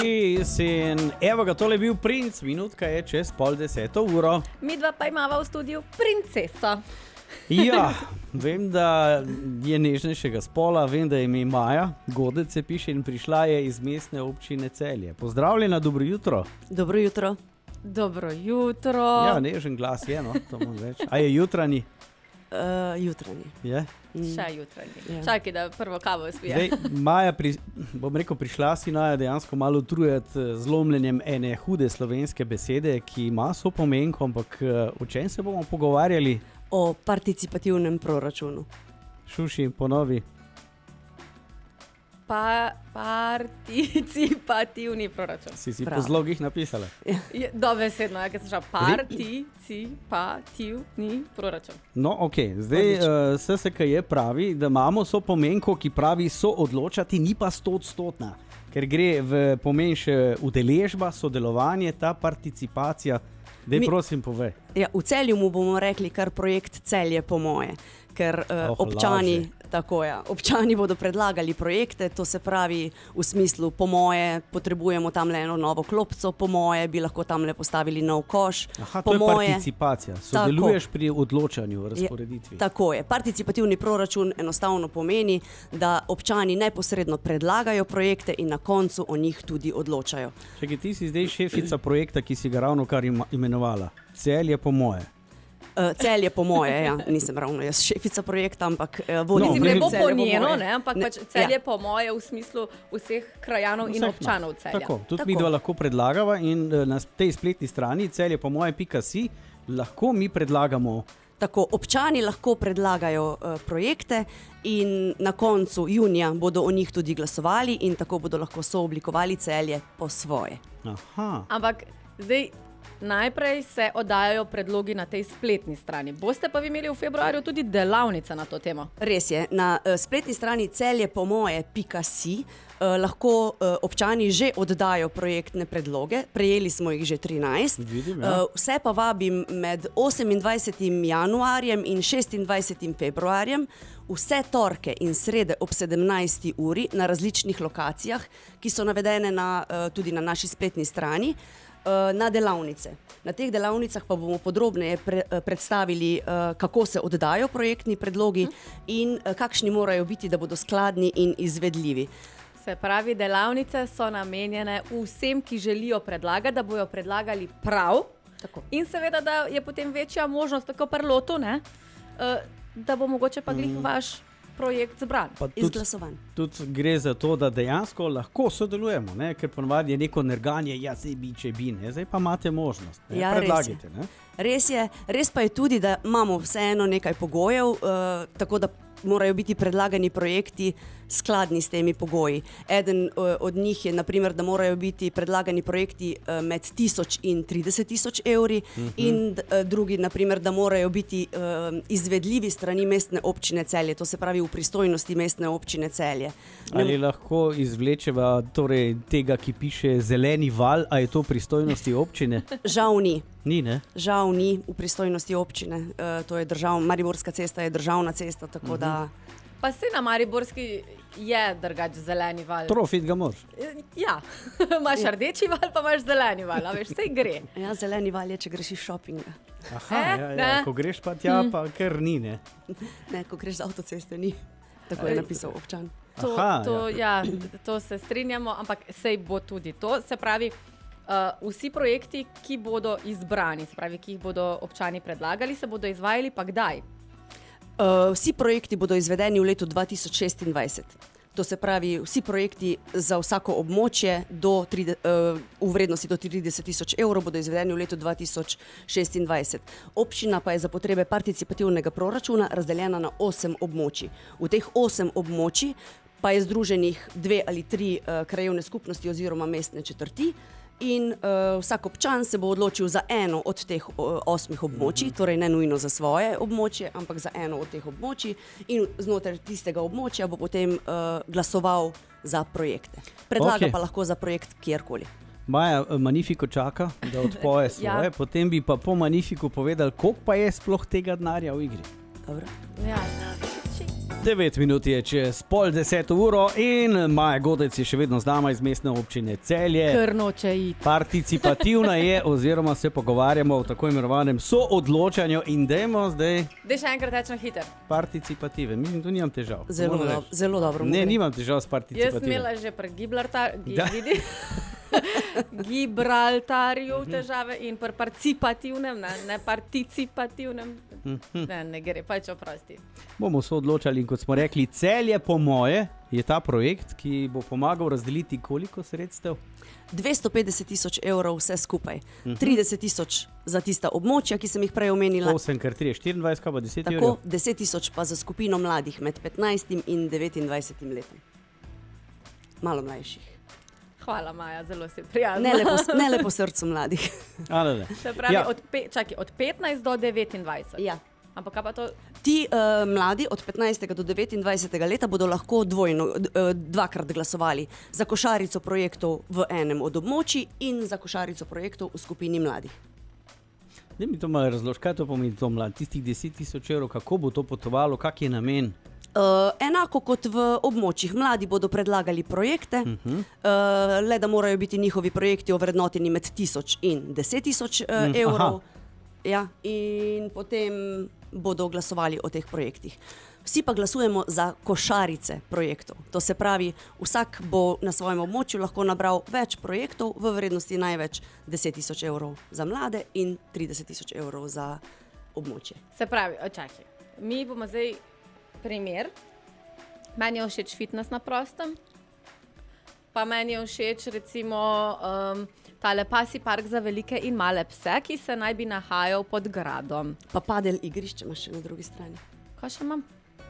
Kiss in evo ga, tole je bil Princ, minutka je čez 9:30. Midva pa imava v studiu princeso. Ja, vem, da je nežnejšega spola, vem, da je ime Maja, Godec se piše in prišla je iz mestne občine Celje. Pozdravljena, dobro jutro. Dobro jutro. Dobro jutro. Ja, nežen glas je, no, to moram reči. A je jutranji? Jutranji. Je? Še jutranji. Ja. Čakaj, da prvo kavo spije. Zdaj, Maja, bom rekel, prišla si Naja dejansko malo utrujati z lomljenjem ene hude slovenske besede, ki ima sopomenko, ampak o čem se bomo pogovarjali? O participativnem proračunu. Šuši, ponovi. Participativni proračun. Si Bravo. po zlogih napisala? Dobesedno, ja, ker sem šla participativni proračun. No, ok. Zdaj SSKJ pravi, da imamo sopomenko, ki pravi soodločati, ni pa 100-odstotna, ker gre v pomen še udeležba, sodelovanje, ta participacija. Dej, prosim, povej. Ja, v Celju mu bomo rekli kar projekt Celje po moje, ker občani, občani bodo predlagali projekte, to se pravi v smislu po moje, potrebujemo tamle eno novo klopco, po moje bi lahko tamle postavili nov koš. Aha, po to je moje, participacija, sodeluješ pri odločanju o razporeditvi. Tako je, participativni proračun enostavno pomeni, da občani neposredno predlagajo projekte in na koncu o njih tudi odločajo. Čekaj, ti si zdaj šefica projekta, ki si ga ravno kar imenovala. Celje po moje. Celje po moje, ja, nisem ravno jaz šefica projekta, ampak vodim. Mislim, ne bo Celje po njeno, moje. ne, ampak pač Ja. Celje po moje v smislu vseh krajanov in občanov Celja. Tako, tudi Tako. mi dva lahko predlagava in na tej spletni strani celjepomoje.si lahko mi predlagamo. Tako, občani lahko predlagajo projekte in na koncu junija bodo o njih tudi glasovali in tako bodo lahko sooblikovali Celje po svoje. Aha. Ampak zdaj najprej se oddajajo predlogi na tej spletni strani. Boste pa vi imeli v februarju tudi delavnice na to temo. Res je, na spletni strani celjepomoje.si lahko občani že oddajo projektne predloge, prejeli smo jih že 13. Vidim, ja. Vse pa vabim med 28. januarjem in 26. februarjem, vse torke in srede ob 17. uri na različnih lokacijah, ki so navedene tudi na naši spletni strani, na delavnice. Na teh delavnicah pa bomo podrobneje predstavili, kako se oddajo projektni predlogi in kakšni morajo biti, da bodo skladni in izvedljivi. Se pravi, delavnice so namenjene vsem, ki želijo predlagati, da bojo predlagali prav. Tako. In seveda, da je potem večja možnost, tako pri lotu, ne, da bo mogoče pa glih vaš projekt zbran. Pa Izglasovan. tudi gre za to, da dejansko lahko sodelujemo, ne? Ker ponavadi je neko nerganje, ja, zdaj bi, če bi, ne? Zdaj pa imate možnost. Ne? Ja, Predlagajte. Ne? Res pa je tudi, da imamo vseeno nekaj pogojev, tako da morajo biti predlagani projekti skladni s temi pogoji. Eden od njih je, naprimer, da morajo biti predlagani projekti med 1000 in 30 000 evri in drugi, naprimer, da morajo biti izvedljivi strani mestne občine Celje, to se pravi v pristojnosti mestne občine Celje. Ali lahko izvlečeva torej, tega, ki piše zeleni val, a je to v pristojnosti občine? Žal ni. Ni, ne? Žal ni v pristojnosti občine, to je Mariborska cesta je državna cesta, tako da... Pa se na Mariborski je drugače zeleni val. Trofit ga moraš. Ja, imaš rdeči val, pa imaš zeleni val, a veš, vse gre. Ja, zeleni val je, če greš iz šopinga. Aha, ne? ko greš pa tja, pa kar ni, ne? Ne, ko greš z avtoceste, ni. Tako je napisal občan. To se strinjamo, ampak sej bo tudi to. Se pravi, vsi projekti, ki bodo izbrani, se pravi, ki jih bodo občani predlagali, se bodo izvajali pa kdaj? Vsi projekti bodo izvedeni v letu 2026. To se pravi, vsi projekti za vsako območje v vrednosti do 30 000 evrov bodo izvedeni v letu 2026. Občina pa je za potrebe participativnega proračuna razdeljena na 8 območij. V teh 8 območij pa je združenih 2 ali 3 krajevne skupnosti oziroma mestne četrti. In vsak občan se bo odločil za eno od teh 8 območij, torej ne nujno za svoje območje, ampak za eno od teh območij in znotraj tistega območja bo potem glasoval za projekte. Predlaga pa lahko za projekt kjerkoli. Maja, Magnifico čaka, da odpoje svoje, potem bi pa po Magnificu povedali, koliko pa je sploh tega denarja v igri. Dobro. Ja, 9 minut je čez 9:30 in Maja Godec je še vedno z nama iz mestne občine Celje. Krnoče iti. Participativna je, oziroma se pogovarjamo o tako imenovanem soodločanju in dajmo zdaj Daj še enkrat reči na hiter. participative. Mislim, tu nimam težav. Zelo dobro. Ne, nimam težav s Jaz participativem. imela že pri Da. Gibraltarju težave in pri participativnem, ne participativnem. Ne gre, pač oprosti. Bomo soodločali in kot smo rekli, Celje po moje je ta projekt, ki bo pomagal razdeliti koliko sredstev? 250 000 evrov vse skupaj. 30 000 za tista območja, ki sem jih prej omenila. 8 krat 3 je 24, kaj pa 10 Tako, evrov? 10 000 pa za skupino mladih med 15 in 29 letom. Malo mlajših. Hvala, Maja, zelo si prijazna. Ne le po srcu mladih. Se pravi, Ja. od 15 do 29. Ja. Ampak kaj pa to? Ti mladi od 15. do 29. leta bodo lahko dvakrat glasovali za košarico projektov v enem od območij in za košarico projektov v skupini mladih. Daj mi to malo razloži, kaj to pomeni to mlad? Tistih 10 000 evrov, kako bo to potovalo, kak je namen? Enako kot v območjih. Mladi bodo predlagali projekte, le da morajo biti njihovi projekti ovrednoteni med 1000 in 10 000 evrov. Ja, in potem bodo glasovali o teh projektih. Vsi pa glasujemo za košarice projektov. To se pravi, vsak bo na svojem območju lahko nabral več projektov v vrednosti največ 10 000 evrov za mlade in 30 000 evrov za območje. Se pravi, očakaj. Mi bomo zdaj primer. Meni je všeč fitness na prostem, pa meni je všeč recimo tale pasji park za velike in male pse, ki se naj bi nahajal pod gradom. Pa padel igrišče imaš še na drugi strani. Kaj še imam?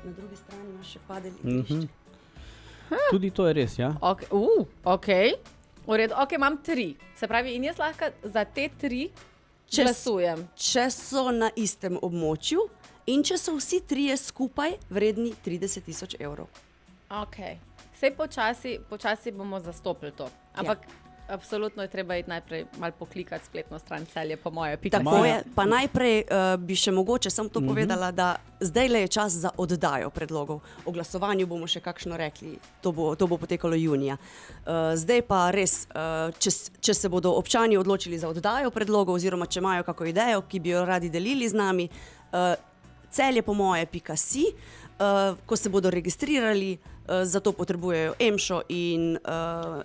Na drugi strani imaš še padel igrišče. Tudi to je res, ja? Ok. V redu, ok, imam 3. Se pravi, in jaz lahko za te 3 glasujem. Če so na istem območju in če so vsi trije skupaj vredni 30 000 evrov. Ok. Sej počasi bomo zastopili to. Ampak absolutno je treba iti najprej malo poklikati spletno stran Celje po moje. Tako je. Pa najprej bi še mogoče sem to povedala, da zdaj le je čas za oddajo predlogov. O glasovanju bomo še kakšno rekli. To bo potekalo junija. Zdaj pa res, če se bodo občani odločili za oddajo predlogov oziroma če imajo kako idejo, ki bi jo radi delili z nami, celjepomoje.si, ko se bodo registrirali, zato potrebujejo EMŠO in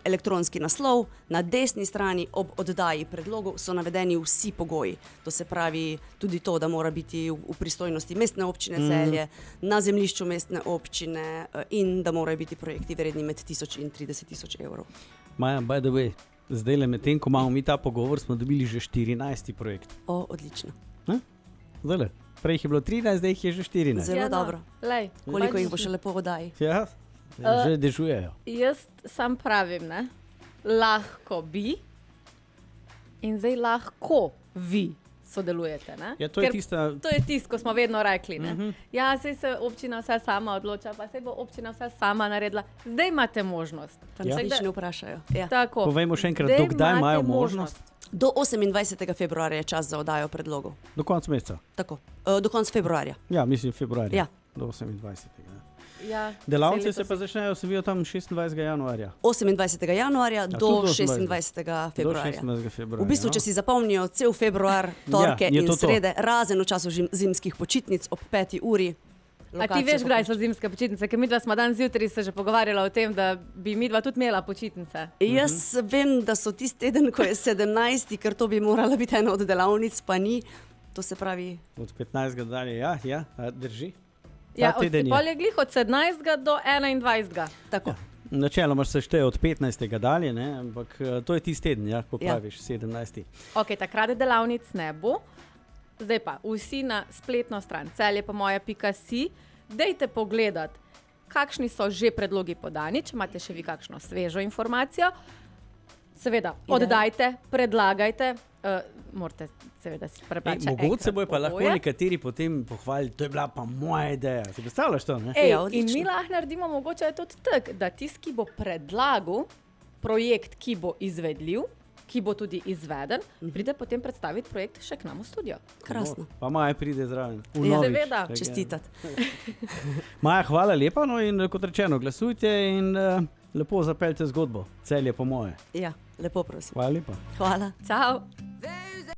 elektronski naslov. Na desni strani ob oddaji predlogov so navedeni vsi pogoji. To se pravi tudi to, da mora biti v pristojnosti mestne občine Celje, na zemljišču mestne občine in da morajo biti projekti vredni med 1000 in 30 000 evrov. Maja, by the way, zdaj le med tem, ko imamo mi ta pogovor, smo dobili že 14. projekt. Odlično. Zdaj le. Prej jih je bilo 13, zdaj jih je že 14. Zelo dobro. Lej, Koliko jih bo še lepo v oddaji? Ja, že dežujejo. Jaz sam pravim, ne? Lahko bi in zdaj lahko vi sodelujete. Ne? Ja, to je tista... To je tisto, ko smo vedno rekli. Ne? Ja, saj se občina vse sama odloča, pa saj bo občina vse sama naredila. Zdaj imate možnost. Nič ne vprašajo. Ja. Tako. Povejmo še enkrat, do kdaj imajo možnost? Do 28. februarja je čas za oddajo predlogov. Do konca meseca? Tako, do konca februarja. Ja, mislim februarja. Ja. Do 28. Ja, Delavnice se pa začnejo, se vijo tam 26. januarja. 28. januarja do tudi 26. februarja. Do 16. februarja. V bistvu, če si zapomnijo cel februar, torke je in to. srede, razen v času zimskih počitnic ob 5. uri. A ti veš, kdaj so zimske počitnice? Ker midva smo danes zjutraj se že pogovarjala o tem, da bi midva tudi imela počitnice. Jaz vem, da so tisti teden, ko je 17., ker to bi morala biti ena od delavnic, pa ni. To se pravi... Od 15. dalje, ja, drži. Ja, od 17. do 21. Tako. Načeloma se šteje od 15. dalje, ne? Ampak to je tisti teden, ja, ko praviš 17. Ok, takrat delavnic ne bo. Zdaj pa vsi na spletno stran celjepomoje.si, dejte pogledati, kakšni so že predlogi podani, če imate še vi kakšno svežo informacijo. Seveda, oddajte, predlagajte, morate seveda si prebrati. Mogoče se bojo pa lahko nekateri potem pohvalili, to je bila pa moja ideja. Si predstavljaš to, ne? In mi lahko naredimo mogoče tudi tako, da tisti, ki bo predlagal projekt, ki bo izvedljiv, ki bo tudi izveden, pride potem predstaviti projekt še k nam v studio. Krasno. Pa Maja pride zraven. Ja, seveda. Čestitati. Maja, hvala lepa, no in kot rečeno, glasujte in lepo zapeljte zgodbo. Celje po moje. Ja, lepo prosim. Hvala lepa. Hvala. Ciao.